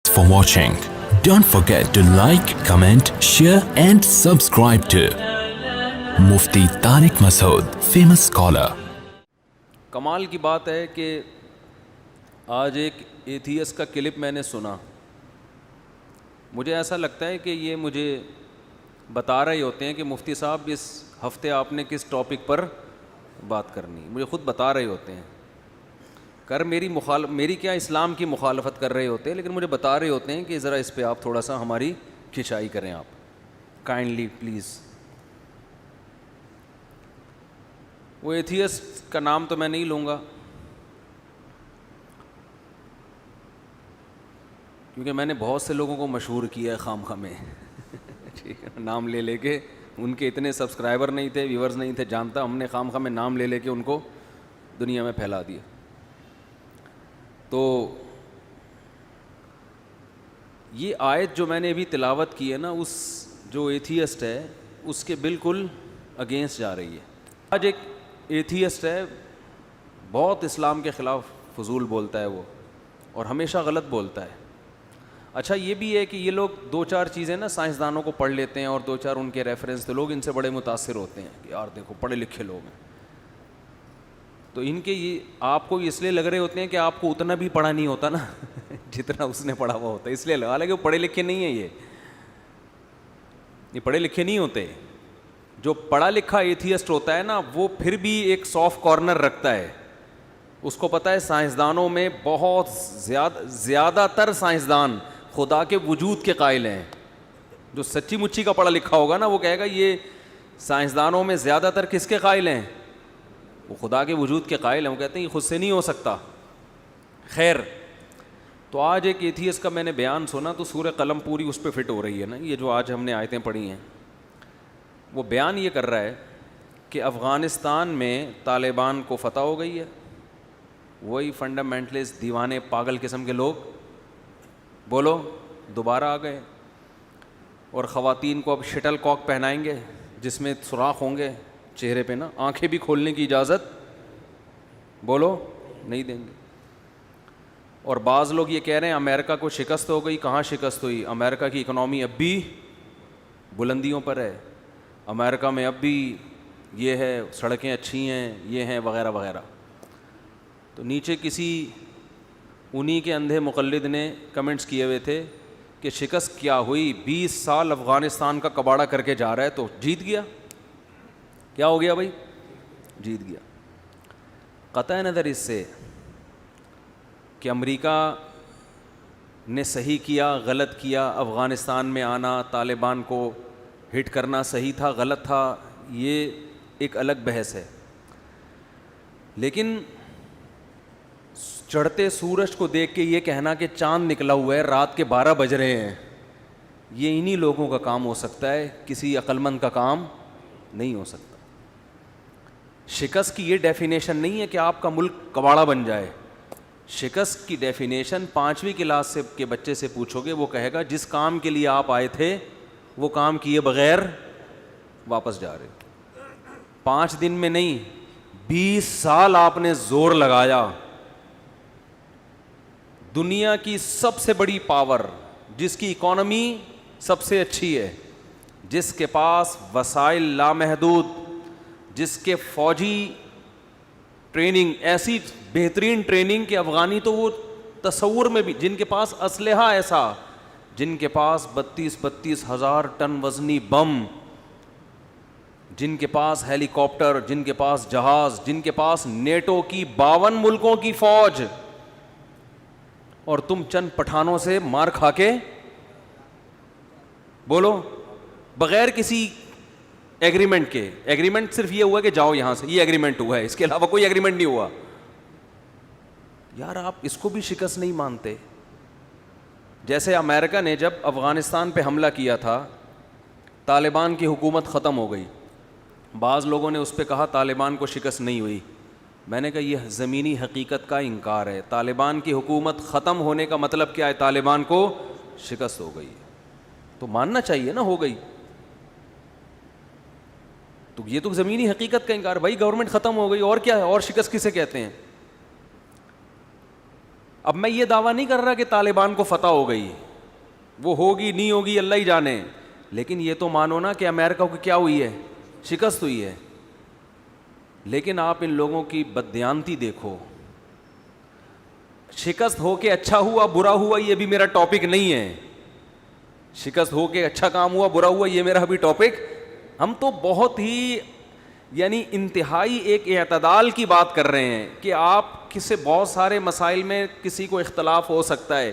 for watching. Don't forget to like, comment, share and subscribe to Mufti Tariq Masood, famous scholar. کمال کی بات ہے کہ آج ایک ایتھیس کا کلپ میں نے سنا. مجھے ایسا لگتا ہے کہ یہ مجھے بتا رہے ہوتے ہیں کہ مفتی صاحب اس ہفتے آپ نے کس ٹاپک پر بات کرنی. مجھے خود بتا رہے ہوتے ہیں میری کیا اسلام کی مخالفت کر رہے ہوتے ہیں، لیکن مجھے بتا رہے ہوتے ہیں کہ ذرا اس پہ آپ تھوڑا سا ہماری کھنچائی کریں، آپ کائنڈلی پلیز. وہ ایتھیسٹ کا نام تو میں نہیں لوں گا کیونکہ میں نے بہت سے لوگوں کو مشہور کیا ہے خام خواہ میں ٹھیک ہے، نام لے لے کے. ان کے اتنے سبسکرائبر نہیں تھے، ویورز نہیں تھے، جانتا ہم نے خام خواہ میں نام لے لے کے ان کو دنیا میں پھیلا دیا. تو یہ آیت جو میں نے ابھی تلاوت کی ہے نا، اس جو ایتھیسٹ ہے اس کے بالکل اگینسٹ جا رہی ہے. آج ایک ایتھیسٹ ہے، بہت اسلام کے خلاف فضول بولتا ہے وہ، اور ہمیشہ غلط بولتا ہے. اچھا یہ بھی ہے کہ یہ لوگ دو چار چیزیں نا سائنسدانوں کو پڑھ لیتے ہیں اور دو چار ان کے ریفرنس، تو لوگ ان سے بڑے متاثر ہوتے ہیں کہ یار دیکھو پڑھے لکھے لوگ ہیں. تو ان کے یہ آپ کو اس لیے لگ رہے ہوتے ہیں کہ آپ کو اتنا بھی پڑھا نہیں ہوتا نا جتنا اس نے پڑھا ہوا ہوتا ہے، اس لیے لگا کہ وہ پڑھے لکھے نہیں ہیں. یہ پڑھے لکھے نہیں ہوتے. جو پڑھا لکھا ایتھیسٹ ہوتا ہے نا، وہ پھر بھی ایک سافٹ کارنر رکھتا ہے. اس کو پتہ ہے سائنسدانوں میں بہت زیادہ تر سائنسدان خدا کے وجود کے قائل ہیں. جو سچی مچی کا پڑھا لکھا ہوگا نا، وہ کہے گا یہ سائنسدانوں میں زیادہ تر کس کے قائل ہیں؟ وہ خدا کے وجود کے قائل ہیں. وہ کہتے ہیں یہ خود سے نہیں ہو سکتا. خیر، تو آج ایک ایتھیسٹ کا میں نے بیان سنا تو سورہ قلم پوری اس پہ فٹ ہو رہی ہے نا. یہ جو آج ہم نے آیتیں پڑھی ہیں، وہ بیان یہ کر رہا ہے کہ افغانستان میں طالبان کو فتح ہو گئی ہے. وہی فنڈامنٹلسٹ دیوانے پاگل قسم کے لوگ بولو دوبارہ آ گئے، اور خواتین کو اب شٹل کاک پہنائیں گے جس میں سوراخ ہوں گے چہرے پہ نا، آنکھیں بھی کھولنے کی اجازت بولو نہیں دیں گے. اور بعض لوگ یہ کہہ رہے ہیں امریکہ کو شکست ہو گئی. کہاں شکست ہوئی؟ امریکہ کی اکنامی اب بھی بلندیوں پر ہے. امریکہ میں اب بھی یہ ہے، سڑکیں اچھی ہیں، یہ ہیں وغیرہ وغیرہ. تو نیچے کسی انہی کے اندھے مقلد نے کمنٹس کیے ہوئے تھے کہ شکست کیا ہوئی، 20 سال افغانستان کا کباڑہ کر کے جا رہا ہے تو جیت گیا. کیا ہو گیا بھائی؟ جیت گیا. قطع نظر اس سے کہ امریکہ نے صحیح کیا غلط کیا، افغانستان میں آنا، طالبان کو ہٹ کرنا صحیح تھا غلط تھا، یہ ایک الگ بحث ہے. لیکن چڑھتے سورج کو دیکھ کے یہ کہنا کہ چاند نکلا ہوا ہے، رات کے 12 بج رہے ہیں، یہ انہی لوگوں کا کام ہو سکتا ہے، کسی عقل مند کا کام نہیں ہو سکتا. شکست کی یہ ڈیفینیشن نہیں ہے کہ آپ کا ملک کباڑا بن جائے. شکست کی ڈیفینیشن 5ویں کلاس کے بچے سے پوچھو گے، وہ کہے گا جس کام کے لیے آپ آئے تھے وہ کام کیے بغیر واپس جا رہے. 5 دن میں نہیں، 20 سال آپ نے زور لگایا. دنیا کی سب سے بڑی پاور، جس کی اکانومی سب سے اچھی ہے، جس کے پاس وسائل لامحدود، جس کے فوجی ٹریننگ ایسی بہترین ٹریننگ کہ افغانی تو وہ تصور میں بھی، جن کے پاس اسلحہ ایسا، جن کے پاس 32 ہزار ٹن وزنی بم، جن کے پاس ہیلی کاپٹر، جن کے پاس جہاز، جن کے پاس نیٹو کی 52 ملکوں کی فوج، اور تم چند پٹھانوں سے مار کھا کے بولو بغیر کسی ایگریمنٹ کے. ایگریمنٹ صرف یہ ہوا کہ جاؤ یہاں سے، یہ ایگریمنٹ ہوا ہے، اس کے علاوہ کوئی ایگریمنٹ نہیں ہوا. یار آپ اس کو بھی شکست نہیں مانتے. جیسے امریکہ نے جب افغانستان پہ حملہ کیا تھا، طالبان کی حکومت ختم ہو گئی. بعض لوگوں نے اس پہ کہا طالبان کو شکست نہیں ہوئی. میں نے کہا یہ زمینی حقیقت کا انکار ہے. طالبان کی حکومت ختم ہونے کا مطلب کیا ہے؟ طالبان کو شکست ہو گئی. تو ماننا چاہیے نا ہو گئی. تو یہ تو زمینی حقیقت کا انکار. بھائی گورنمنٹ ختم ہو گئی اور کیا ہے؟ اور شکست کسے کہتے ہیں؟ اب میں یہ دعویٰ نہیں کر رہا کہ طالبان کو فتح ہو گئی، وہ ہوگی نہیں ہوگی اللہ ہی جانے، لیکن یہ تو مانو نا کہ امریکہ کو کیا ہوئی ہے، شکست ہوئی ہے. لیکن آپ ان لوگوں کی بددیانتی دیکھو. شکست ہو کے اچھا ہوا برا ہوا یہ بھی میرا ٹاپک نہیں ہے. شکست ہو کے اچھا کام ہوا برا ہوا یہ میرا بھی ٹاپک. ہم تو بہت ہی یعنی انتہائی ایک اعتدال کی بات کر رہے ہیں کہ آپ کسی بہت سارے مسائل میں کسی کو اختلاف ہو سکتا ہے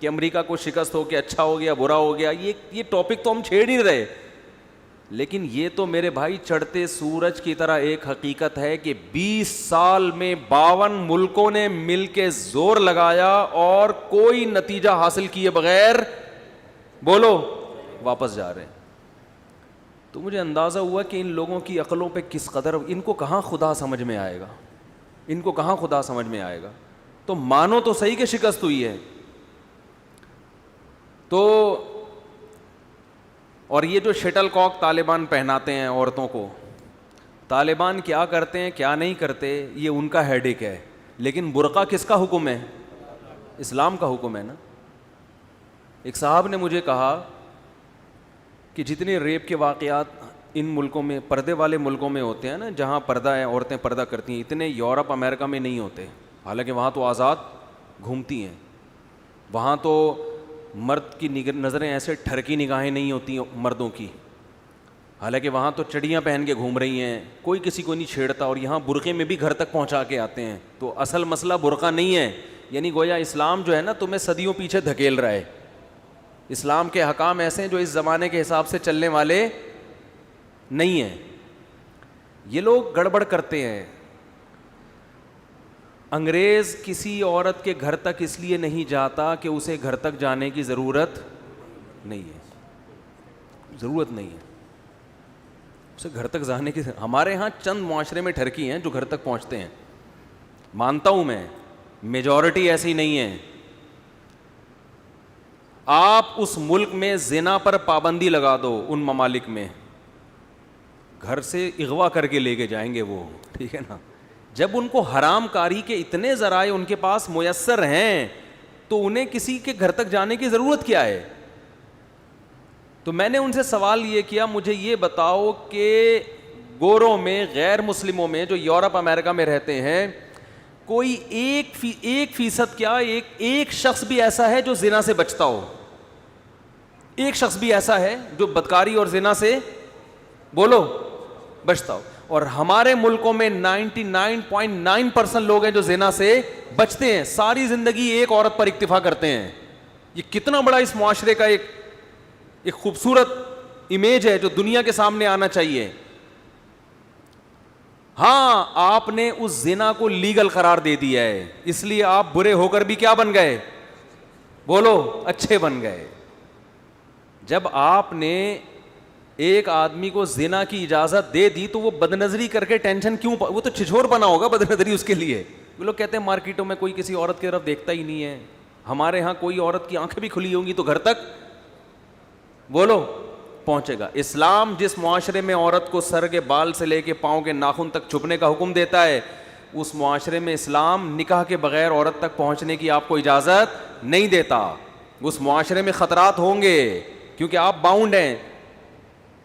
کہ امریکہ کو شکست ہو کے اچھا ہو گیا برا ہو گیا، یہ ٹاپک تو ہم چھیڑ نہیں رہے. لیکن یہ تو میرے بھائی چڑھتے سورج کی طرح ایک حقیقت ہے کہ 20 سال میں 52 ملکوں نے مل کے زور لگایا اور کوئی نتیجہ حاصل کیے بغیر بولو واپس جا رہے ہیں. تو مجھے اندازہ ہوا کہ ان لوگوں کی عقلوں پہ کس قدر، ان کو کہاں خدا سمجھ میں آئے گا، ان کو کہاں خدا سمجھ میں آئے گا. تو مانو تو صحیح کہ شکست ہوئی ہے. تو اور یہ جو شٹل کاک طالبان پہناتے ہیں عورتوں کو، طالبان کیا کرتے ہیں کیا نہیں کرتے یہ ان کا ہیڈیک ہے، لیکن برقع کس کا حکم ہے؟ اسلام کا حکم ہے نا. ایک صاحب نے مجھے کہا کہ جتنے ریپ کے واقعات ان ملکوں میں پردے والے ملکوں میں ہوتے ہیں نا، جہاں پردہ ہے عورتیں پردہ کرتی ہیں، اتنے یورپ امریکہ میں نہیں ہوتے. حالانکہ وہاں تو آزاد گھومتی ہیں، وہاں تو مرد کی نظریں ایسے ٹھرکی نگاہیں نہیں ہوتی مردوں کی، حالانکہ وہاں تو چڑیاں پہن کے گھوم رہی ہیں، کوئی کسی کو نہیں چھیڑتا، اور یہاں برقعے میں بھی گھر تک پہنچا کے آتے ہیں. تو اصل مسئلہ برقع نہیں ہے. یعنی گویا اسلام جو ہے نا تمہیں صدیوں پیچھے دھکیل رہا ہے. اسلام کے احکام ایسے ہیں جو اس زمانے کے حساب سے چلنے والے نہیں ہیں. یہ لوگ گڑبڑ کرتے ہیں. انگریز کسی عورت کے گھر تک اس لیے نہیں جاتا کہ اسے گھر تک جانے کی ضرورت نہیں ہے، ضرورت نہیں ہے اسے گھر تک جانے کی. ہمارے ہاں چند معاشرے میں ٹھرکی ہیں جو گھر تک پہنچتے ہیں، مانتا ہوں میں، میجورٹی ایسی نہیں ہے. آپ اس ملک میں زنا پر پابندی لگا دو، ان ممالک میں گھر سے اغوا کر کے لے کے جائیں گے وہ، ٹھیک ہے نا. جب ان کو حرام کاری کے اتنے ذرائع ان کے پاس میسر ہیں تو انہیں کسی کے گھر تک جانے کی ضرورت کیا ہے؟ تو میں نے ان سے سوال یہ کیا، مجھے یہ بتاؤ کہ گوروں میں، غیر مسلموں میں جو یورپ امریکہ میں رہتے ہیں، کوئی 1% کیا ایک شخص بھی ایسا ہے جو زنا سے بچتا ہو؟ ایک شخص بھی ایسا ہے جو بدکاری اور زنا سے بولو بچتا ہو؟ اور ہمارے ملکوں میں 99.9% لوگ ہیں جو زنا سے بچتے ہیں، ساری زندگی ایک عورت پر اکتفا کرتے ہیں. یہ کتنا بڑا اس معاشرے کا ایک خوبصورت امیج ہے جو دنیا کے سامنے آنا چاہیے. ہاں آپ نے اس زنا کو لیگل قرار دے دیا ہے، اس لیے آپ برے ہو کر بھی کیا بن گئے؟ بولو اچھے بن گئے. جب آپ نے ایک آدمی کو زنا کی اجازت دے دی تو وہ بدنظری کر کے ٹینشن کیوں وہ تو چھچھور بنا ہوگا بدنظری اس کے لیے. وہ لوگ کہتے ہیں مارکیٹوں میں کوئی کسی عورت کی طرف دیکھتا ہی نہیں ہے. ہمارے ہاں کوئی عورت کی آنکھیں بھی کھلی ہوں گی تو گھر تک بولو پہنچے گا. اسلام جس معاشرے میں عورت کو سر کے بال سے لے کے پاؤں کے ناخن تک چھپنے کا حکم دیتا ہے، اس معاشرے میں اسلام نکاح کے بغیر عورت تک پہنچنے کی آپ کو اجازت نہیں دیتا. اس معاشرے میں خطرات ہوں گے کیونکہ آپ باؤنڈ ہیں.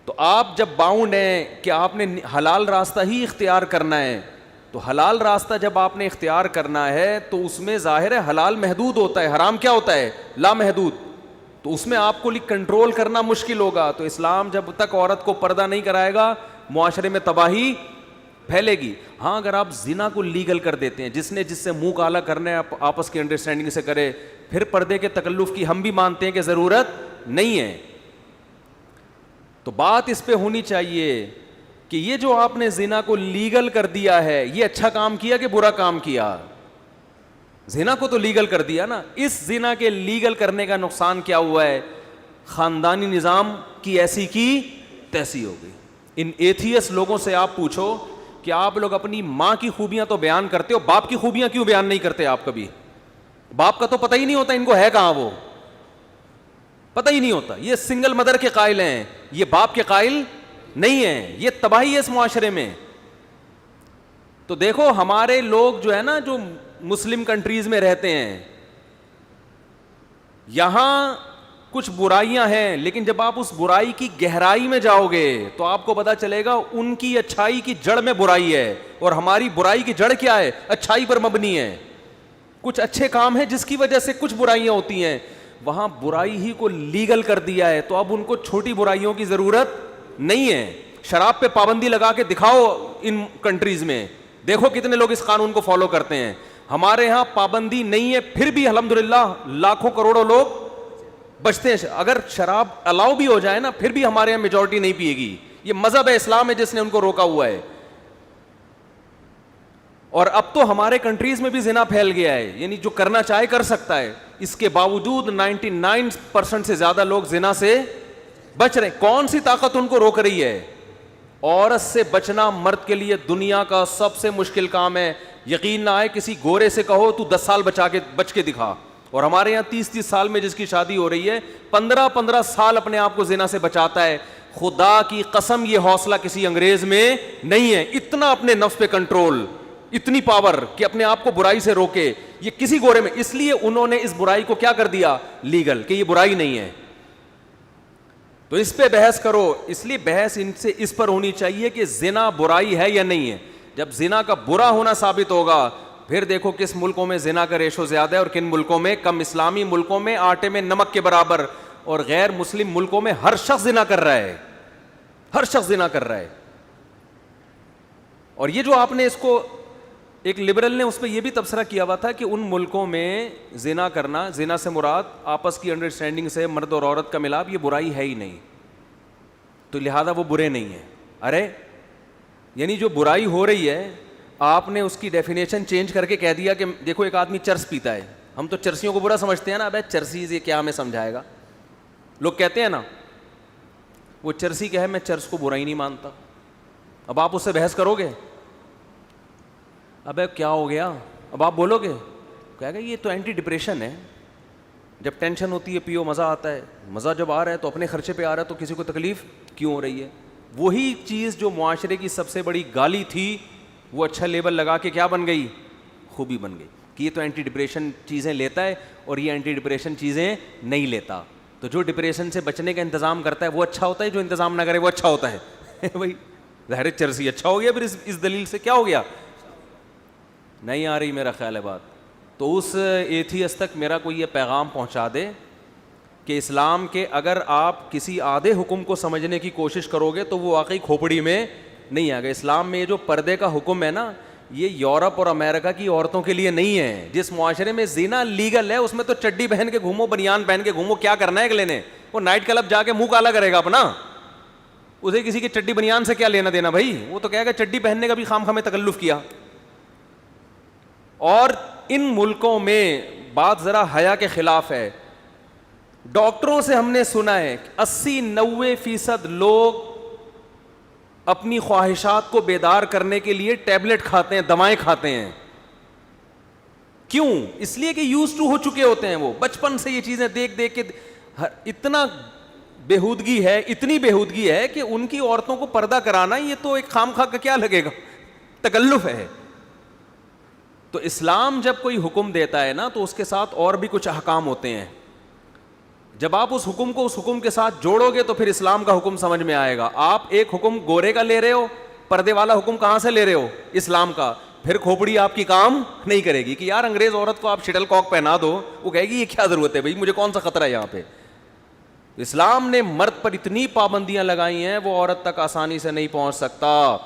تو آپ جب باؤنڈ ہیں کہ آپ نے حلال راستہ ہی اختیار کرنا ہے، تو حلال راستہ جب آپ نے اختیار کرنا ہے تو اس میں ظاہر ہے حلال محدود ہوتا ہے، حرام کیا ہوتا ہے؟ لا محدود. تو اس میں آپ کو کنٹرول کرنا مشکل ہوگا. تو اسلام جب تک عورت کو پردہ نہیں کرائے گا معاشرے میں تباہی پھیلے گی. ہاں اگر آپ زنا کو لیگل کر دیتے ہیں، جس نے جس سے منہ کالا کرنا ہے آپس کی انڈرسٹینڈنگ سے کرے، پھر پردے کے تکلف کی ہم بھی مانتے ہیں کہ ضرورت نہیں ہے. تو بات اس پہ ہونی چاہیے کہ یہ جو آپ نے زنا کو لیگل کر دیا ہے یہ اچھا کام کیا کہ برا کام کیا؟ زنا کو تو لیگل کر دیا نا. اس زنا کے لیگل کرنے کا نقصان کیا ہوا ہے؟ خاندانی نظام کی ایسی کی تیسی ہو گئی. ان ایتھیس لوگوں سے آپ پوچھو کہ آپ لوگ اپنی ماں کی خوبیاں تو بیان کرتے ہو، باپ کی خوبیاں کیوں بیان نہیں کرتے؟ آپ کبھی باپ کا تو پتہ ہی نہیں ہوتا ان کو ہے کہاں، وہ پتہ ہی نہیں ہوتا. یہ سنگل مدر کے قائل ہیں، یہ باپ کے قائل نہیں ہیں. یہ تباہی ہے اس معاشرے میں. تو دیکھو ہمارے لوگ جو ہے نا، جو مسلم کنٹریز میں رہتے ہیں، یہاں کچھ برائیاں ہیں, لیکن جب آپ اس برائی کی گہرائی میں جاؤ گے تو آپ کو پتا چلے گا ان کی اچھائی کی جڑ میں برائی ہے, اور ہماری برائی کی جڑ کیا ہے؟ اچھائی پر مبنی ہے. کچھ اچھے کام ہیں جس کی وجہ سے کچھ برائیاں ہوتی ہیں, وہاں برائی ہی کو لیگل کر دیا ہے, تو اب ان کو چھوٹی برائیوں کی ضرورت نہیں ہے. شراب پہ پابندی لگا کے دکھاؤ ان کنٹریز میں, دیکھو کتنے لوگ اس قانون کو فالو کرتے ہیں. ہمارے ہاں پابندی نہیں ہے, پھر بھی الحمدللہ لاکھوں کروڑوں لوگ بچتے ہیں. اگر شراب الاؤ بھی ہو جائے نا, پھر بھی ہمارے یہاں میجورٹی نہیں پیے گی. یہ مذہب اسلام ہے جس نے ان کو روکا ہوا ہے. اور اب تو ہمارے کنٹریز میں بھی زنا پھیل گیا ہے, یعنی جو کرنا چاہے کر سکتا ہے. اس کے باوجود 99% سے زیادہ لوگ زنا سے بچ رہے. کون سی طاقت ان کو روک رہی ہے؟ عورت سے بچنا مرد کے لیے دنیا کا سب سے مشکل کام ہے. یقین نہ آئے, کسی گورے سے کہو تو 10 سال بچ کے دکھا, اور ہمارے یہاں 30 سال میں جس کی شادی ہو رہی ہے 15 سال اپنے آپ کو زنا سے بچاتا ہے. خدا کی قسم یہ حوصلہ کسی انگریز میں نہیں ہے, اتنا اپنے نفس پہ کنٹرول, اتنی پاور کہ اپنے آپ کو برائی سے روکے, یہ کسی گورے میں. اس لیے انہوں نے اس برائی کو کیا کر دیا؟ لیگل, کہ یہ برائی نہیں ہے. تو اس پہ بحث کرو. اس لیے بحث ان سے اس پر ہونی چاہیے کہ زنا برائی ہے یا نہیں ہے. جب زنا کا برا ہونا ثابت ہوگا, پھر دیکھو کس ملکوں میں زنا کا ریشو زیادہ ہے اور کن ملکوں میں کم. اسلامی ملکوں میں آٹے میں نمک کے برابر, اور غیر مسلم ملکوں میں ہر شخص زنا کر رہا ہے, ہر شخص زنا کر رہا ہے. اور یہ جو آپ نے اس کو, ایک لبرل نے اس پہ یہ بھی تبصرہ کیا ہوا تھا کہ ان ملکوں میں زنا کرنا, زنا سے مراد آپس کی انڈرسٹینڈنگ سے مرد اور عورت کا ملاپ, یہ برائی ہے ہی نہیں, تو لہذا وہ برے نہیں ہیں. ارے یعنی جو برائی ہو رہی ہے, آپ نے اس کی ڈیفینیشن چینج کر کے کہہ دیا کہ دیکھو ایک آدمی چرس پیتا ہے. ہم تو چرسیوں کو برا سمجھتے ہیں نا, ابے چرسی یہ کیا ہمیں سمجھائے گا. لوگ کہتے ہیں نا وہ چرسی کہے میں چرس کو برا ہی نہیں مانتا. اب آپ اس سے بحث کرو گے, ابے کیا ہو گیا, اب آپ بولو گے, کہے گا یہ تو اینٹی ڈپریشن ہے, جب ٹینشن ہوتی ہے پیو مزہ آتا ہے, مزہ جب آ رہا ہے تو اپنے خرچے پہ آ رہا ہے, تو کسی کو تکلیف کیوں ہو رہی ہے. وہی چیز جو معاشرے کی سب سے بڑی گالی تھی, وہ اچھا لیبل لگا کے کیا بن گئی؟ خوبی بن گئی, کہ یہ تو اینٹی ڈپریشن چیزیں لیتا ہے اور یہ اینٹی ڈپریشن چیزیں نہیں لیتا. تو جو ڈپریشن سے بچنے کا انتظام کرتا ہے وہ اچھا ہوتا ہے, جو انتظام نہ کرے وہ اچھا ہوتا ہے. بھائی ظاہر چرسی اچھا ہو گیا, پھر اس دلیل سے کیا ہو گیا؟ نہیں آ رہی میرا خیال ہے بات. تو اس ایتھیسٹ تک میرا کوئی یہ پیغام پہنچا دے کہ اسلام کے اگر آپ کسی آدھے حکم کو سمجھنے کی کوشش کرو گے تو وہ واقعی کھوپڑی میں نہیں آ گئے. اسلام میں یہ جو پردے کا حکم ہے نا, یہ یورپ اور امریکہ کی عورتوں کے لیے نہیں ہے. جس معاشرے میں زنا لیگل ہے اس میں تو چڈی پہن کے گھومو, بنیان پہن کے گھومو, کیا کرنا ہے اگلے نے؟ وہ نائٹ کلب جا کے منہ کالا کرے گا اپنا, اسے کسی کی چڈی بنیان سے کیا لینا دینا بھائی. وہ تو کہے گا چڈی پہننے کا بھی خام خامے تکلف کیا. اور ان ملکوں میں بات ذرا حیا کے خلاف ہے. ڈاکٹروں سے ہم نے سنا ہے 80-90% لوگ اپنی خواہشات کو بیدار کرنے کے لیے ٹیبلٹ کھاتے ہیں, دوائیں کھاتے ہیں. کیوں؟ اس لیے کہ یوز ٹو ہو چکے ہوتے ہیں, وہ بچپن سے یہ چیزیں دیکھ دیکھ کے اتنا بےہودگی ہے, اتنی بےہودگی ہے کہ ان کی عورتوں کو پردہ کرانا یہ تو ایک خام خواہ کا کیا لگے گا, تکلف ہے. تو اسلام جب کوئی حکم دیتا ہے نا تو اس کے ساتھ اور بھی کچھ احکام ہوتے ہیں. جب آپ اس حکم کو اس حکم کے ساتھ جوڑو گے تو پھر اسلام کا حکم سمجھ میں آئے گا. آپ ایک حکم گورے کا لے رہے ہو, پردے والا حکم کہاں سے لے رہے ہو؟ اسلام کا. پھر کھوپڑی آپ کی کام نہیں کرے گی کہ یار انگریز عورت کو آپ شٹل کاک پہنا دو, وہ کہے گی یہ کیا ضرورت ہے بھائی, مجھے کون سا خطرہ ہے یہاں پہ. اسلام نے مرد پر اتنی پابندیاں لگائی ہیں وہ عورت تک آسانی سے نہیں پہنچ سکتا.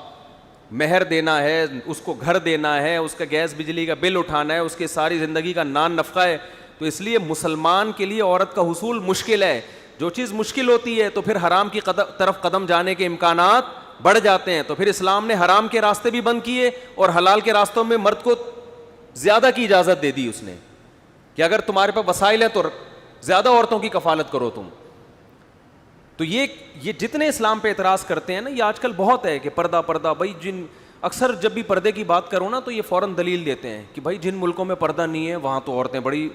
مہر دینا ہے, اس کو گھر دینا ہے, اس کا گیس بجلی کا بل اٹھانا ہے, اس کی ساری زندگی کا نان نفقہ ہے. تو اس لیے مسلمان کے لیے عورت کا حصول مشکل ہے. جو چیز مشکل ہوتی ہے تو پھر حرام کی طرف قدم جانے کے امکانات بڑھ جاتے ہیں. تو پھر اسلام نے حرام کے راستے بھی بند کیے اور حلال کے راستوں میں مرد کو زیادہ کی اجازت دے دی اس نے, کہ اگر تمہارے پاس وسائل ہیں تو زیادہ عورتوں کی کفالت کرو تم. تو یہ جتنے اسلام پہ اعتراض کرتے ہیں نا, یہ آج کل بہت ہے کہ پردہ پردہ. بھائی جن اکثر جب بھی پردے کی بات کرو نا تو یہ فوراً دلیل دیتے ہیں کہ بھائی جن ملکوں میں پردہ نہیں ہے وہاں تو عورتیں بڑی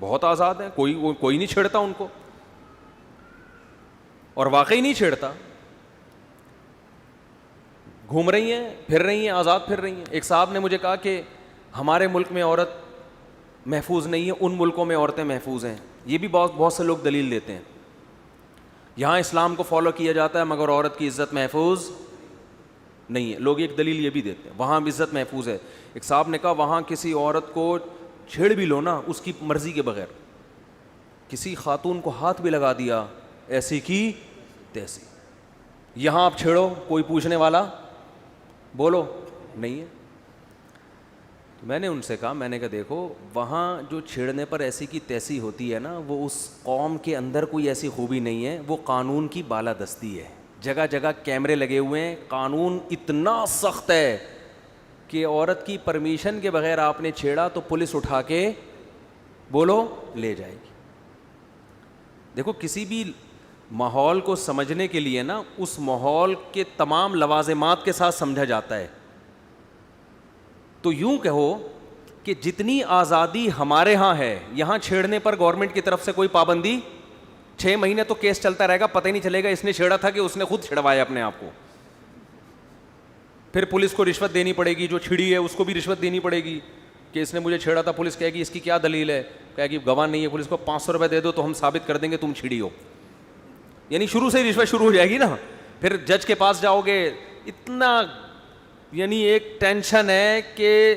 بہت آزاد ہیں, کوئی نہیں چھیڑتا ان کو. اور واقعی نہیں چھیڑتا, گھوم رہی ہیں, پھر رہی ہیں, آزاد پھر رہی ہیں. ایک صاحب نے مجھے کہا کہ ہمارے ملک میں عورت محفوظ نہیں ہے, ان ملکوں میں عورتیں محفوظ ہیں. یہ بھی بہت سے لوگ دلیل دیتے ہیں یہاں اسلام کو فالو کیا جاتا ہے مگر عورت کی عزت محفوظ نہیں ہے. لوگ ایک دلیل یہ بھی دیتے ہیں وہاں بھی عزت محفوظ ہے. ایک صاحب نے کہا وہاں کسی عورت کو چھیڑ بھی لو نا اس کی مرضی کے بغیر, کسی خاتون کو ہاتھ بھی لگا دیا ایسی کی تیسی, یہاں آپ چھیڑو کوئی پوچھنے والا بولو نہیں ہے. میں نے ان سے کہا, میں نے کہا دیکھو وہاں جو چھیڑنے پر ایسی کی تیسی ہوتی ہے نا وہ اس قوم کے اندر کوئی ایسی خوبی نہیں ہے, وہ قانون کی بالادستی ہے. جگہ جگہ کیمرے لگے ہوئے ہیں, قانون اتنا سخت ہے کہ عورت کی پرمیشن کے بغیر آپ نے چھیڑا تو پولیس اٹھا کے بولو لے جائے گی. دیکھو کسی بھی ماحول کو سمجھنے کے لیے نا اس ماحول کے تمام لوازمات کے ساتھ سمجھا جاتا ہے. تو یوں کہو کہ جتنی آزادی ہمارے ہاں ہے یہاں چھیڑنے پر گورنمنٹ کی طرف سے کوئی پابندی, 6 مہینے تو کیس چلتا رہے گا, پتہ ہی نہیں چلے گا اس نے چھیڑا تھا کہ اس نے خود چھڑوایا اپنے آپ کو. پھر پولیس کو رشوت دینی پڑے گی, جو چھڑی ہے اس کو بھی رشوت دینی پڑے گی کہ اس نے مجھے چھیڑا تھا. پولیس کہے گی اس کی کیا دلیل ہے, کہے گی گواہ نہیں ہے, پولیس کو 500 روپے دے دو تو ہم ثابت کر دیں گے تم چھڑی ہو. یعنی شروع سے ہی رشوت شروع ہو جائے گی نا. پھر جج کے پاس جاؤ گے, اتنا یعنی ایک ٹینشن ہے کہ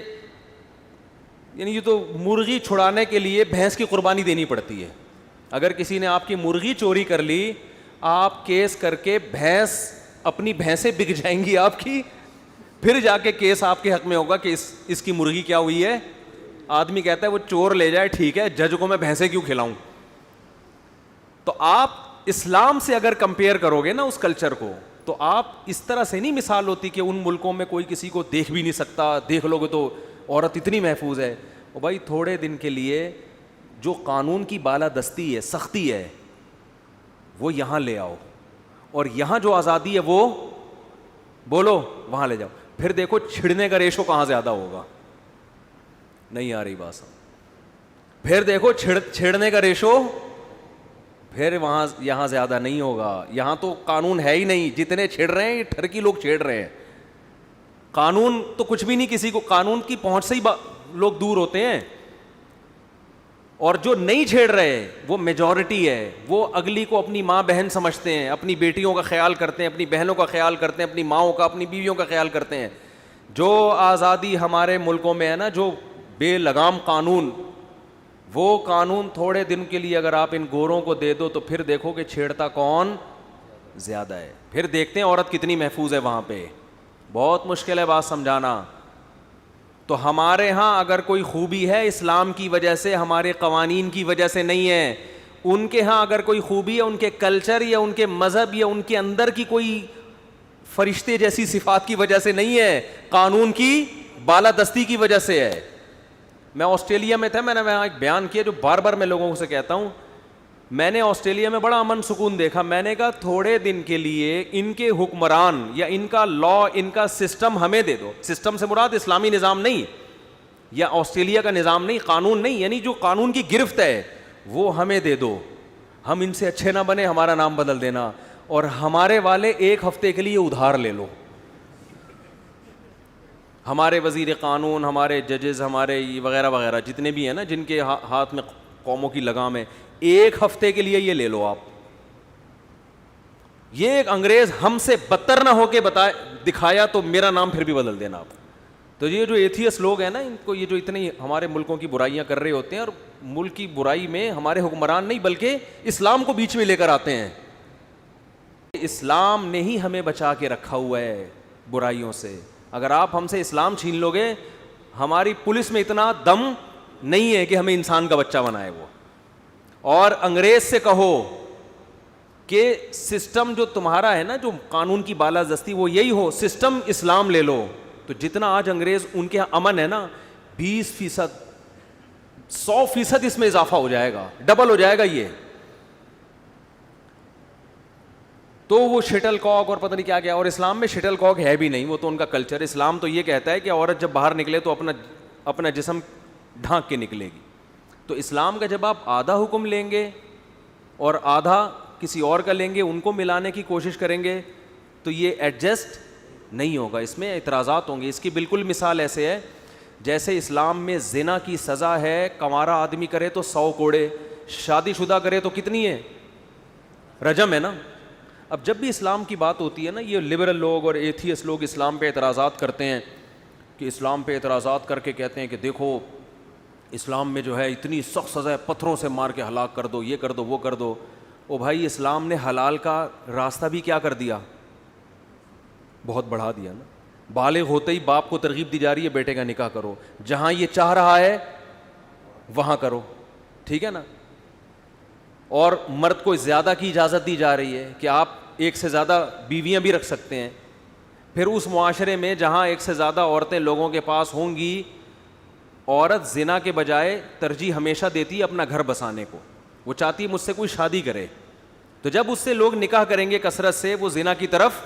یعنی یہ تو مرغی چھڑانے کے لیے بھینس کی قربانی دینی پڑتی ہے. اگر کسی نے آپ کی مرغی چوری کر لی, آپ کیس کر کے بھینس اپنی بھینسیں بک جائیں گی آپ کی, پھر جا کے کیس آپ کے حق میں ہوگا کہ اس کی مرغی کیا ہوئی ہے. آدمی کہتا ہے وہ چور لے جائے ٹھیک ہے, جج کو میں بھینسیں کیوں کھلاؤں. تو آپ اسلام سے اگر کمپیئر کرو گے نا اس کلچر کو تو آپ اس طرح سے نہیں مثال ہوتی کہ ان ملکوں میں کوئی کسی کو دیکھ بھی نہیں سکتا, دیکھ لو گے تو عورت اتنی محفوظ ہے. اور بھائی تھوڑے دن کے لیے جو قانون کی بالادستی ہے, سختی ہے, وہ یہاں لے آؤ, اور یہاں جو آزادی ہے وہ بولو وہاں لے جاؤ. پھر دیکھو چھڑنے کا ریشو کہاں زیادہ ہوگا. نہیں آ رہی بات سمجھ. پھر دیکھو چھیڑنے کا ریشو پھر وہاں یہاں زیادہ نہیں ہوگا. یہاں تو قانون ہے ہی نہیں, جتنے چھیڑ رہے ہیں یہ ٹھرکی لوگ چھیڑ رہے ہیں. قانون تو کچھ بھی نہیں, کسی کو قانون کی پہنچ سے ہی لوگ دور ہوتے ہیں. اور جو نہیں چھیڑ رہے وہ میجورٹی ہے, وہ اگلی کو اپنی ماں بہن سمجھتے ہیں, اپنی بیٹیوں کا خیال کرتے ہیں, اپنی بہنوں کا خیال کرتے ہیں, اپنی ماؤں کا, اپنی بیویوں کا خیال کرتے ہیں. جو آزادی ہمارے ملکوں میں ہے نا, جو بے لگام قانون, وہ قانون تھوڑے دن کے لیے اگر آپ ان گوروں کو دے دو تو پھر دیکھو کہ چھیڑتا کون زیادہ ہے. پھر دیکھتے ہیں عورت کتنی محفوظ ہے وہاں پہ. بہت مشکل ہے بات سمجھانا. تو ہمارے ہاں اگر کوئی خوبی ہے اسلام کی وجہ سے, ہمارے قوانین کی وجہ سے نہیں ہے. ان کے ہاں اگر کوئی خوبی ہے ان کے کلچر یا ان کے مذہب یا ان کے اندر کی کوئی فرشتے جیسی صفات کی وجہ سے نہیں ہے, قانون کی بالادستی کی وجہ سے ہے. میں آسٹریلیا میں تھا, میں نے وہاں ایک بیان کیا جو بار بار میں لوگوں سے کہتا ہوں. میں نے آسٹریلیا میں بڑا امن سکون دیکھا. میں نے کہا تھوڑے دن کے لیے ان کے حکمران یا ان کا لا, ان کا سسٹم ہمیں دے دو. سسٹم سے مراد اسلامی نظام نہیں یا آسٹریلیا کا نظام نہیں, قانون نہیں, یعنی جو قانون کی گرفت ہے وہ ہمیں دے دو. ہم ان سے اچھے نہ بنے, ہمارا نام بدل دینا, اور ہمارے والے 1 ہفتے کے لیے ادھار لے لو. ہمارے وزیر قانون, ہمارے ججز, ہمارے وغیرہ وغیرہ جتنے بھی ہیں نا جن کے ہاتھ میں قوموں کی لگام ہے, 1 ہفتے کے لیے یہ لے لو آپ. یہ ایک انگریز ہم سے بدتر نہ ہو کے دکھایا تو میرا نام پھر بھی بدل دینا آپ. تو یہ جو ایتھیس لوگ ہیں نا, ان کو یہ جو اتنی ہمارے ملکوں کی برائیاں کر رہے ہوتے ہیں, اور ملک کی برائی میں ہمارے حکمران نہیں بلکہ اسلام کو بیچ میں لے کر آتے ہیں. اسلام نے ہی ہمیں بچا کے رکھا ہوا ہے برائیوں سے. اگر آپ ہم سے اسلام چھین لو گے, ہماری پولیس میں اتنا دم نہیں ہے کہ ہمیں انسان کا بچہ بنائے وہ. اور انگریز سے کہو کہ سسٹم جو تمہارا ہے نا, جو قانون کی بالادستی, وہ یہی ہو, سسٹم اسلام لے لو. تو جتنا آج انگریز ان کے امن ہے نا, 20%, 100% اس میں اضافہ ہو جائے گا, ڈبل ہو جائے گا یہ. تو وہ شٹل کاک اور پتہ نہیں کیا کیا, اور اسلام میں شٹل کاک ہے بھی نہیں, وہ تو ان کا کلچر. اسلام تو یہ کہتا ہے کہ عورت جب باہر نکلے تو اپنا جسم ڈھانک کے نکلے گی. تو اسلام کا جب آپ آدھا حکم لیں گے اور آدھا کسی اور کا لیں گے, ان کو ملانے کی کوشش کریں گے, تو یہ ایڈجسٹ نہیں ہوگا, اس میں اعتراضات ہوں گے. اس کی بالکل مثال ایسے ہے جیسے اسلام میں زنا کی سزا ہے, کنوارا آدمی کرے تو 100 کوڑے, شادی شدہ کرے تو کتنی ہے؟ رجم ہے نا. اب جب بھی اسلام کی بات ہوتی ہے نا, یہ لبرل لوگ اور ایتھیس لوگ اسلام پہ اعتراضات کرتے ہیں کہ اسلام پہ اعتراضات کر کے کہتے ہیں کہ دیکھو اسلام میں جو ہے اتنی سخت سزا ہے, پتھروں سے مار کے ہلاک کر دو, یہ کر دو, وہ کر دو. او بھائی, اسلام نے حلال کا راستہ بھی کیا کر دیا, بہت بڑھا دیا نا. بالغ ہوتے ہی باپ کو ترغیب دی جا رہی ہے بیٹے کا نکاح کرو, جہاں یہ چاہ رہا ہے وہاں کرو, ٹھیک ہے نا. اور مرد کو زیادہ کی اجازت دی جا رہی ہے کہ آپ ایک سے زیادہ بیویاں بھی رکھ سکتے ہیں. پھر اس معاشرے میں جہاں ایک سے زیادہ عورتیں لوگوں کے پاس ہوں گی, عورت زنا کے بجائے ترجیح ہمیشہ دیتی ہے اپنا گھر بسانے کو. وہ چاہتی ہے مجھ سے کوئی شادی کرے, تو جب اس سے لوگ نکاح کریں گے کثرت سے, وہ زنا کی طرف,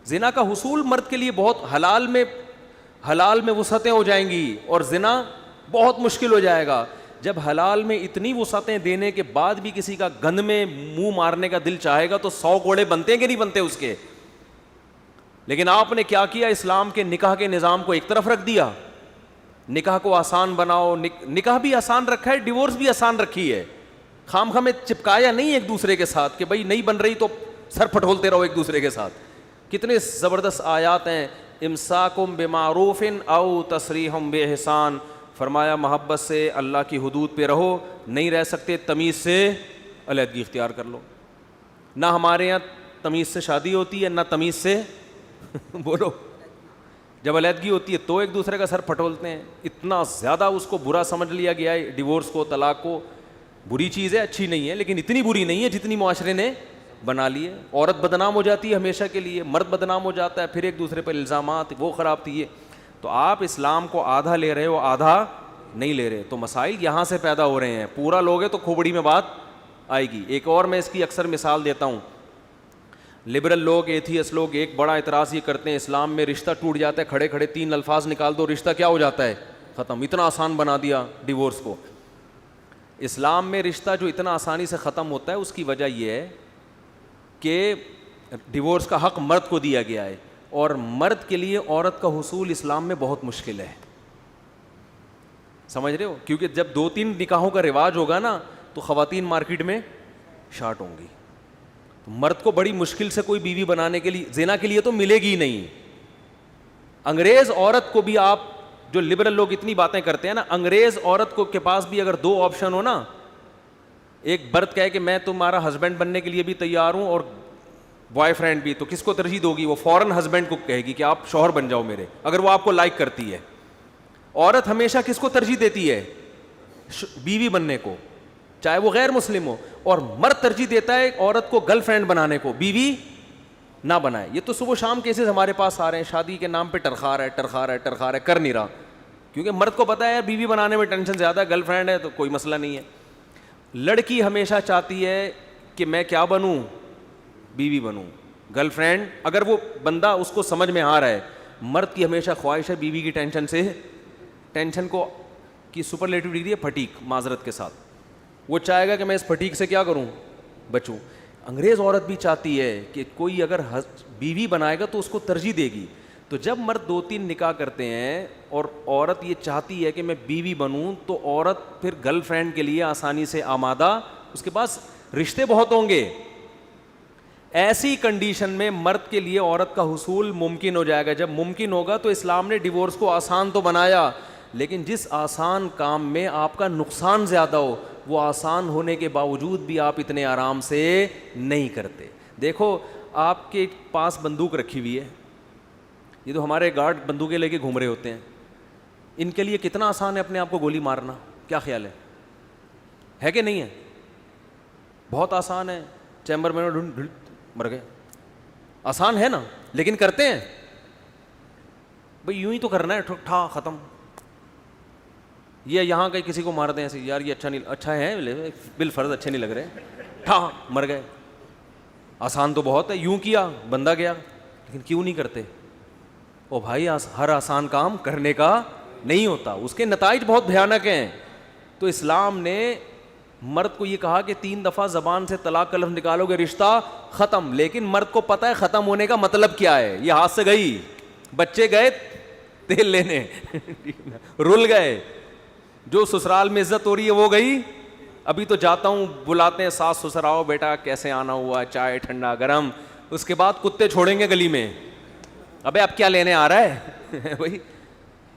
زنا کا حصول مرد کے لیے بہت حلال میں وسعتیں ہو جائیں گی اور زنا بہت مشکل ہو جائے گا. جب حلال میں اتنی وسعتیں دینے کے بعد بھی کسی کا گند میں منہ مارنے کا دل چاہے گا تو 100 کوڑے بنتے ہیں کہ نہیں بنتے اس کے. لیکن آپ نے کیا کیا, اسلام کے نکاح کے نظام کو ایک طرف رکھ دیا, نکاح کو آسان بناؤ. نکاح بھی آسان رکھا ہے, ڈیورس بھی آسان رکھی ہے, خام خامے چپکایا نہیں ایک دوسرے کے ساتھ کہ بھائی نہیں بن رہی تو سر پھٹولتے رہو ایک دوسرے کے ساتھ. کتنے زبردست آیات ہیں, امساکم بمعروف او تسریحم باحسان. فرمایا محبت سے اللہ کی حدود پہ رہو, نہیں رہ سکتے تمیز سے علیحدگی اختیار کر لو. نہ ہمارے یہاں تمیز سے شادی ہوتی ہے, نہ تمیز سے بولو, جب علیحدگی ہوتی ہے تو ایک دوسرے کا سر پھٹولتے ہیں. اتنا زیادہ اس کو برا سمجھ لیا گیا ہے ڈیورس کو, طلاق کو. بری چیز ہے, اچھی نہیں ہے, لیکن اتنی بری نہیں ہے جتنی معاشرے نے بنا لی ہے. عورت بدنام ہو جاتی ہے ہمیشہ کے لیے, مرد بدنام ہو جاتا ہے, پھر ایک دوسرے پر الزامات, وہ خراب تھی یہ. تو آپ اسلام کو آدھا لے رہے ہو, آدھا نہیں لے رہے, تو مسائل یہاں سے پیدا ہو رہے ہیں. پورا لوگے تو کھوپڑی میں بات آئے گی. ایک اور میں اس کی اکثر مثال دیتا ہوں. لبرل لوگ, ایتھیس لوگ ایک بڑا اعتراض یہ کرتے ہیں, اسلام میں رشتہ ٹوٹ جاتا ہے, کھڑے کھڑے 3 الفاظ نکال دو, رشتہ کیا ہو جاتا ہے, ختم. اتنا آسان بنا دیا ڈیورس کو. اسلام میں رشتہ جو اتنا آسانی سے ختم ہوتا ہے اس کی وجہ یہ ہے کہ ڈیورس کا حق مرد کو دیا گیا ہے, اور مرد کے لیے عورت کا حصول اسلام میں بہت مشکل ہے. سمجھ رہے ہو, کیونکہ جب 2-3 نکاحوں کا رواج ہوگا نا تو خواتین مارکیٹ میں شارٹ ہوں گی. تو مرد کو بڑی مشکل سے کوئی بیوی بنانے کے لیے, زنا کے لیے تو ملے گی ہی نہیں. انگریز عورت کو بھی, آپ جو لبرل لوگ اتنی باتیں کرتے ہیں نا, انگریز عورت کو کے پاس بھی اگر 2 آپشن ہو نا, ایک برد کہے کہ میں تمہارا ہسبینڈ بننے کے لیے بھی تیار ہوں اور بوائے فرینڈ بھی, تو کس کو ترجیح دو گی؟ وہ فوراً ہسبینڈ کو کہے گی کہ آپ شوہر بن جاؤ میرے, اگر وہ آپ کو لائک کرتی ہے. عورت ہمیشہ کس کو ترجیح دیتی ہے؟ بیوی بننے کو, چاہے وہ غیر مسلم ہو. اور مرد ترجیح دیتا ہے عورت کو گرل فرینڈ بنانے کو, بیوی نہ بنائے. یہ تو صبح شام کیسز ہمارے پاس آ رہے ہیں, شادی کے نام پہ ٹرخا رہا ہے, کر نہیں رہا, کیونکہ مرد کو پتا ہے بیوی بنانے میں ٹینشن زیادہ ہے, گرل فرینڈ ہے تو کوئی مسئلہ نہیں ہے. لڑکی ہمیشہ چاہتی ہے کہ میں کیا بنوں, بیوی بنوں. گرل فرینڈ اگر وہ بندہ اس کو سمجھ میں آ رہا ہے, مرد کی ہمیشہ خواہش ہے بیوی کی ٹینشن کو کی سپرلیٹو ڈگری ہے پھٹیک, معذرت کے ساتھ. وہ چاہے گا کہ میں اس پھٹیک سے کیا کروں, بچوں. انگریز عورت بھی چاہتی ہے کہ کوئی اگر بیوی بنائے گا تو اس کو ترجیح دے گی. تو جب مرد 2-3 نکاح کرتے ہیں اور عورت یہ چاہتی ہے کہ میں بیوی بنوں, تو عورت پھر گرل فرینڈ کے لیے آسانی سے آمادہ, اس کے پاس رشتے بہت ہوں گے. ایسی کنڈیشن میں مرد کے لیے عورت کا حصول ممکن ہو جائے گا. جب ممکن ہوگا تو اسلام نے ڈیورس کو آسان تو بنایا, لیکن جس آسان کام میں آپ کا نقصان زیادہ ہو, وہ آسان ہونے کے باوجود بھی آپ اتنے آرام سے نہیں کرتے. دیکھو آپ کے پاس بندوق رکھی ہوئی ہے, یہ تو ہمارے گارڈ بندوقیں لے کے گھوم رہے ہوتے ہیں, ان کے لیے کتنا آسان ہے اپنے آپ کو گولی مارنا, کیا خیال ہے کہ نہیں ہے؟ بہت آسان ہے, چیمبر میں مر گئے, آسان ہے نا, لیکن کرتے ہیں بھئی یوں ہی تو کرنا ہے, ٹھا ختم. یہ یہاں کہیں کسی کو مار دیں ایسے, یار یہ اچھا ہے بالفرض اچھے نہیں لگ رہے, ٹھا مر گئے. آسان تو بہت ہے, یوں کیا بندہ گیا, لیکن کیوں نہیں کرتے؟ او بھائی ہر آسان کام کرنے کا نہیں ہوتا, اس کے نتائج بہت بھیانک ہیں. تو اسلام نے مرد کو یہ کہا کہ 3 دفعہ زبان سے طلاق کا لفظ نکالو گے رشتہ ختم, لیکن مرد کو پتہ ہے ختم ہونے کا مطلب کیا ہے. یہ ہاتھ سے گئی, بچے گئے تیل لینے رل گئے, جو سسرال میں عزت ہو رہی ہے وہ گئی ابھی تو جاتا ہوں, بلاتے ہیں ساس سسر, آؤ بیٹا کیسے آنا ہوا, چائے ٹھنڈا گرم, اس کے بعد کتے چھوڑیں گے گلی میں, ابے اب کیا لینے آ رہا ہے بھائی.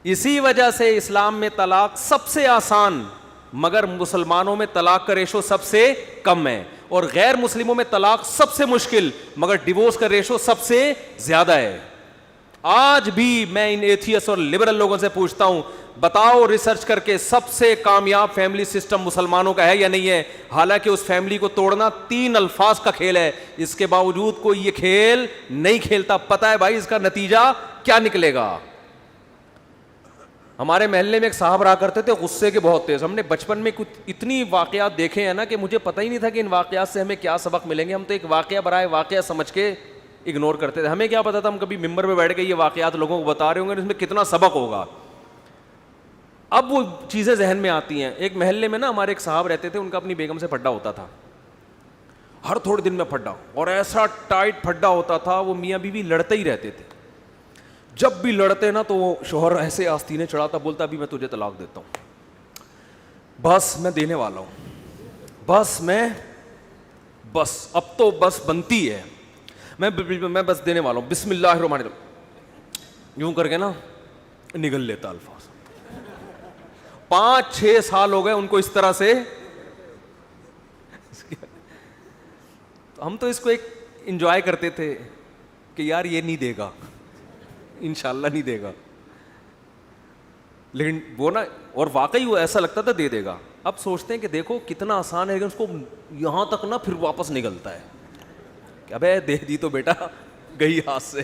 اسی وجہ سے اسلام میں طلاق سب سے آسان, مگر مسلمانوں میں طلاق کا ریشو سب سے کم ہے, اور غیر مسلموں میں طلاق سب سے مشکل, مگر ڈیورس کا ریشو سب سے زیادہ ہے. آج بھی میں ان ایتھیس اور لبرل لوگوں سے پوچھتا ہوں, بتاؤ ریسرچ کر کے سب سے کامیاب فیملی سسٹم مسلمانوں کا ہے یا نہیں ہے؟ حالانکہ اس فیملی کو توڑنا 3 الفاظ کا کھیل ہے, اس کے باوجود کوئی یہ کھیل نہیں کھیلتا. پتا ہے بھائی اس کا نتیجہ کیا نکلے گا. ہمارے محلے میں ایک صاحب رہا کرتے تھے, غصے کے بہت تیز. ہم نے بچپن میں کچھ اتنی واقعات دیکھے ہیں نا کہ مجھے پتہ ہی نہیں تھا کہ ان واقعات سے ہمیں کیا سبق ملیں گے. ہم تو ایک واقعہ برائے واقعہ سمجھ کے اگنور کرتے تھے. ہمیں کیا پتا تھا, ہم کبھی ممبر پہ بیٹھ کے یہ واقعات لوگوں کو بتا رہے ہوں گے, اس میں کتنا سبق ہوگا. اب وہ چیزیں ذہن میں آتی ہیں. ایک محلے میں نا ہمارے ایک صاحب رہتے تھے, ان کا اپنی بیگم سے پھڈا ہوتا تھا, ہر تھوڑے دن میں پھڈا, اور ایسا ٹائٹ پھڈا ہوتا تھا, وہ میاں بیوی لڑتے ہی رہتے تھے. جب بھی لڑتے نا تو وہ شوہر ایسے آستینے چڑھاتا, بولتا ابھی میں تجھے طلاق دیتا ہوں, بس میں دینے والا ہوں, بس اب تو بس بنتی ہے, میں بس دینے والا ہوں, بسم اللہ الرحمن الرحیم, یوں کر کے نا نگل لیتا الفاظ. 5-6 سال ہو گئے ان کو اس طرح سے. ہم تو اس کو ایک انجوائے کرتے تھے کہ یار یہ نہیں دے گا, انشاءاللہ نہیں دے گا, لیکن وہ نا, اور واقعی وہ ایسا لگتا تھا دے دے گا. اب سوچتے ہیں کہ دیکھو کتنا آسان ہے, لیکن اس کو یہاں تک نا پھر واپس نکلتا ہے کہ ابے دے دی تو بیٹا گئی ہاتھ سے.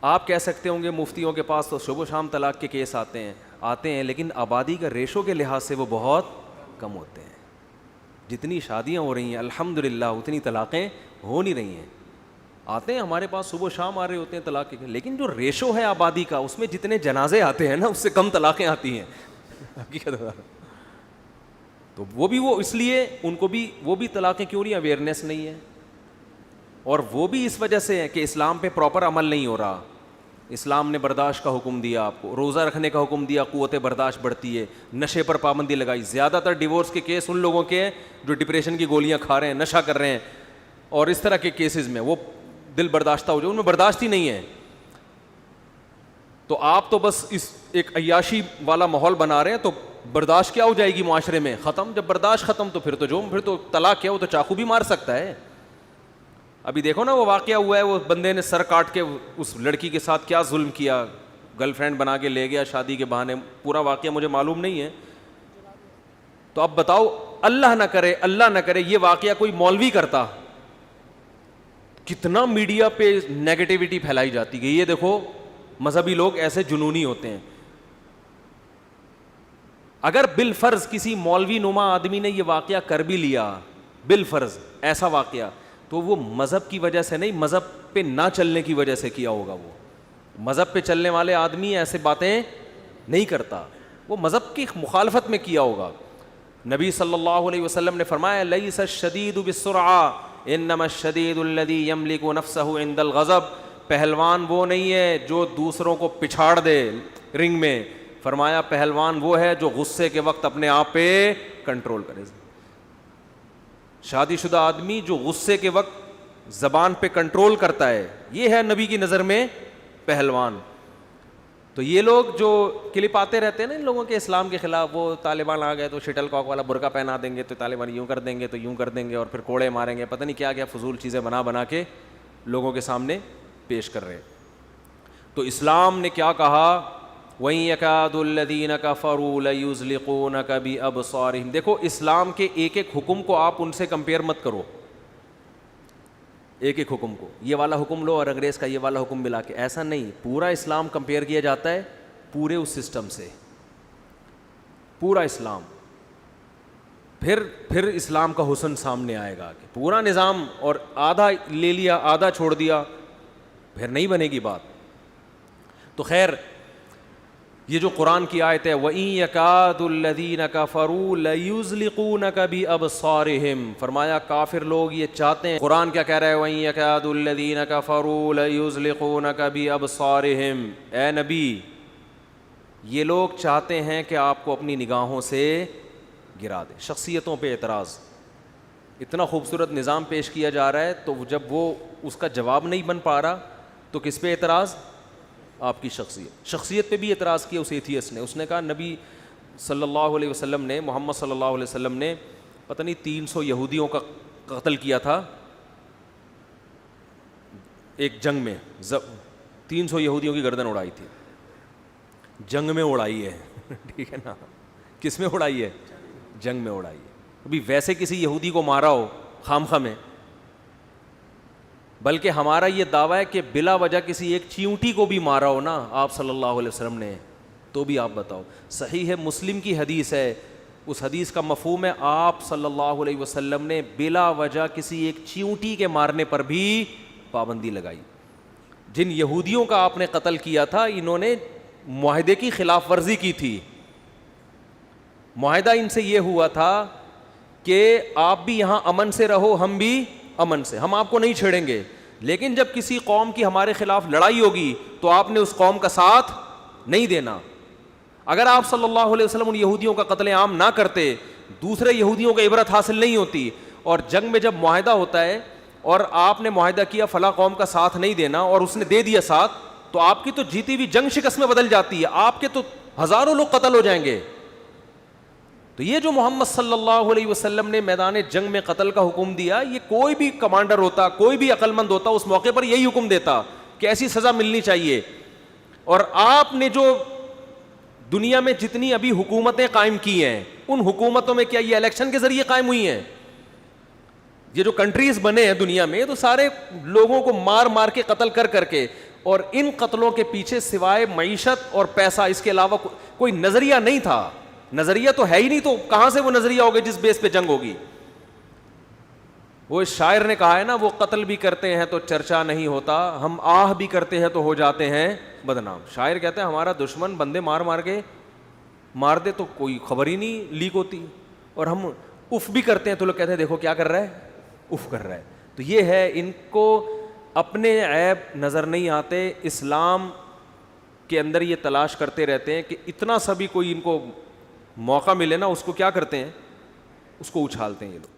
آپ کہہ سکتے ہوں گے مفتیوں کے پاس تو صبح و شام طلاق کے کیس آتے ہیں, لیکن آبادی کا ریشو کے لحاظ سے وہ بہت کم ہوتے ہیں. جتنی شادیاں ہو رہی ہیں الحمدللہ اتنی طلاقیں ہو نہیں رہی ہیں. آتے ہیں ہمارے پاس صبح و شام آ رہے ہوتے ہیں طلاق کے, لیکن جو ریشو ہے آبادی کا اس میں جتنے جنازے آتے ہیں نا اس سے کم طلاقیں آتی ہیں. تو وہ اس لیے ان کو بھی وہ بھی طلاقیں کیوں نہیں, اویئرنیس نہیں ہے, اور وہ بھی اس وجہ سے ہے کہ اسلام پہ پراپر عمل نہیں ہو رہا. اسلام نے برداشت کا حکم دیا, آپ کو روزہ رکھنے کا حکم دیا, قوت برداشت بڑھتی ہے. نشے پر پابندی لگائی. زیادہ تر ڈیورس کے کیس ان لوگوں کے ہیں جو ڈپریشن کی گولیاں کھا رہے ہیں, نشہ کر رہے ہیں, اور اس طرح کے کیسز میں وہ دل برداشتہ ہو جائے, ان میں برداشت ہی نہیں ہے. تو آپ تو بس اس ایک عیاشی والا ماحول بنا رہے ہیں, تو برداشت کیا ہو جائے گی معاشرے میں, ختم. جب برداشت ختم تو پھر تو طلاق کیا, وہ تو چاقو بھی مار سکتا ہے. ابھی دیکھو نا وہ واقعہ ہوا ہے, وہ بندے نے سر کاٹ کے اس لڑکی کے ساتھ کیا ظلم کیا, گرل فرینڈ بنا کے لے گیا شادی کے بہانے. پورا واقعہ مجھے معلوم نہیں ہے. تو اب بتاؤ, اللہ نہ کرے یہ واقعہ کوئی مولوی کرتا, کتنا میڈیا پہ نیگیٹیوٹی پھیلائی جاتی گئی. یہ دیکھو مذہبی لوگ ایسے جنونی ہوتے ہیں. اگر بالفرض کسی مولوی نما آدمی نے یہ واقعہ کر بھی لیا, بالفرض ایسا واقعہ, تو وہ مذہب کی وجہ سے نہیں, مذہب پہ نہ چلنے کی وجہ سے کیا ہوگا. وہ مذہب پہ چلنے والے آدمی ایسے باتیں نہیں کرتا, وہ مذہب کی مخالفت میں کیا ہوگا. نبی صلی اللہ علیہ وسلم نے فرمایا لیس الشدید بالسرعہ انما الشدید الذی یملک نفسہ عند الغضب. پہلوان وہ نہیں ہے جو دوسروں کو پچھاڑ دے رنگ میں, فرمایا پہلوان وہ ہے جو غصے کے وقت اپنے آپ پہ کنٹرول کرے. شادی شدہ آدمی جو غصے کے وقت زبان پہ کنٹرول کرتا ہے, یہ ہے نبی کی نظر میں پہلوان. تو یہ لوگ جو کلپ آتے رہتے ہیں نا ان لوگوں کے اسلام کے خلاف, وہ طالبان آ گئے تو شٹل کاک والا برقع پہنا دیں گے, تو طالبان یوں کر دیں گے, تو یوں کر دیں گے, اور پھر کوڑے ماریں گے, پتہ نہیں کیا کیا فضول چیزیں بنا کے لوگوں کے سامنے پیش کر رہے ہیں. تو اسلام نے کیا کہا, وَإِن يَكَادُ الَّذِينَ كَفَرُوا لَيُزْلِقُونَكَ بِأَبْصَارِهِمْ. دیکھو اسلام کے ایک ایک حکم کو آپ ان سے کمپیئر مت کرو, ایک ایک حکم کو, یہ والا حکم لو اور انگریز کا یہ والا حکم ملا کے, ایسا نہیں. پورا اسلام کمپیئر کیا جاتا ہے پورے اس سسٹم سے, پورا اسلام. پھر اسلام کا حسن سامنے آئے گا کہ پورا نظام, اور آدھا لے لیا آدھا چھوڑ دیا, پھر نہیں بنے گی بات. تو خیر یہ جو قرآن کی آیت ہے وَإِن يَكَادُ الَّذِينَ كَفَرُوا لَيُزْلِقُونَكَ بِأَبْصَارِهِمْ, فرمایا کافر لوگ یہ چاہتے ہیں. قرآن کیا کہہ رہا ہے, وَإِن يَكَادُ الَّذِينَ كَفَرُوا لَيُزْلِقُونَكَ بِأَبْصَارِهِمْ. اے نبی یہ لوگ چاہتے ہیں کہ آپ کو اپنی نگاہوں سے گرا دیں. شخصیتوں پہ اعتراض, اتنا خوبصورت نظام پیش کیا جا رہا ہے, تو جب وہ اس کا جواب نہیں بن پا رہا تو کس پہ اعتراض؟ آپ کی شخصیت پہ بھی اعتراض کیا اس ایتھیسٹ نے. اس نے کہا نبی صلی اللہ علیہ وسلم نے, محمد صلی اللہ علیہ وسلم نے پتہ نہیں 300 یہودیوں کا قتل کیا تھا ایک جنگ میں. 300 یہودیوں کی گردن اڑائی تھی, جنگ میں اڑائی ہے. ٹھیک ہے نا, کس میں اڑائی ہے؟ جنگ میں اڑائی ہے. ابھی ویسے کسی یہودی کو مارا ہو خام خواہ میں, بلکہ ہمارا یہ دعویٰ ہے کہ بلا وجہ کسی ایک چیونٹی کو بھی مارا ہو نا آپ صلی اللہ علیہ وسلم نے, تو بھی آپ بتاؤ. صحیح ہے, مسلم کی حدیث ہے, اس حدیث کا مفہوم ہے آپ صلی اللہ علیہ وسلم نے بلا وجہ کسی ایک چیونٹی کے مارنے پر بھی پابندی لگائی. جن یہودیوں کا آپ نے قتل کیا تھا, انہوں نے معاہدے کی خلاف ورزی کی تھی. معاہدہ ان سے یہ ہوا تھا کہ آپ بھی یہاں امن سے رہو, ہم بھی امن سے, ہم آپ کو نہیں چھیڑیں گے, لیکن جب کسی قوم کی ہمارے خلاف لڑائی ہوگی تو آپ نے اس قوم کا ساتھ نہیں دینا. اگر آپ صلی اللہ علیہ وسلم ان یہودیوں کا قتل عام نہ کرتے, دوسرے یہودیوں کو عبرت حاصل نہیں ہوتی. اور جنگ میں جب معاہدہ ہوتا ہے اور آپ نے معاہدہ کیا فلاں قوم کا ساتھ نہیں دینا اور اس نے دے دیا ساتھ, تو آپ کی تو جیتی ہوئی جنگ شکست میں بدل جاتی ہے, آپ کے تو ہزاروں لوگ قتل ہو جائیں گے. تو یہ جو محمد صلی اللہ علیہ وسلم نے میدان جنگ میں قتل کا حکم دیا, یہ کوئی بھی کمانڈر ہوتا, کوئی بھی عقل مند ہوتا, اس موقع پر یہی حکم دیتا کہ ایسی سزا ملنی چاہیے. اور آپ نے جو دنیا میں جتنی ابھی حکومتیں قائم کی ہیں, ان حکومتوں میں کیا یہ الیکشن کے ذریعے قائم ہوئی ہیں؟ یہ جو کنٹریز بنے ہیں دنیا میں, تو سارے لوگوں کو مار مار کے قتل کر کر کے, اور ان قتلوں کے پیچھے سوائے معیشت اور پیسہ اس کے علاوہ کوئی نظریہ نہیں تھا. نظریہ تو ہے ہی نہیں, تو کہاں سے وہ نظریہ ہوگا جس بیس پہ جنگ ہوگی؟ وہ شاعر نے کہا ہے نا, وہ قتل بھی کرتے ہیں تو چرچا نہیں ہوتا, ہم آہ بھی کرتے ہیں تو ہو جاتے ہیں بدنام. شاعر کہتے ہیں ہمارا دشمن بندے مار مار کے مار دے تو کوئی خبر ہی نہیں لیک ہوتی, اور ہم اف بھی کرتے ہیں تو لوگ کہتے ہیں دیکھو کیا کر رہا ہے, اف کر رہا ہے. تو یہ ہے, ان کو اپنے عیب نظر نہیں آتے, اسلام کے اندر یہ تلاش کرتے رہتے ہیں کہ اتنا سا بھی کوئی ان کو موقع ملے نا, اس کو کیا کرتے ہیں, اس کو اچھالتے ہیں یہ لوگ.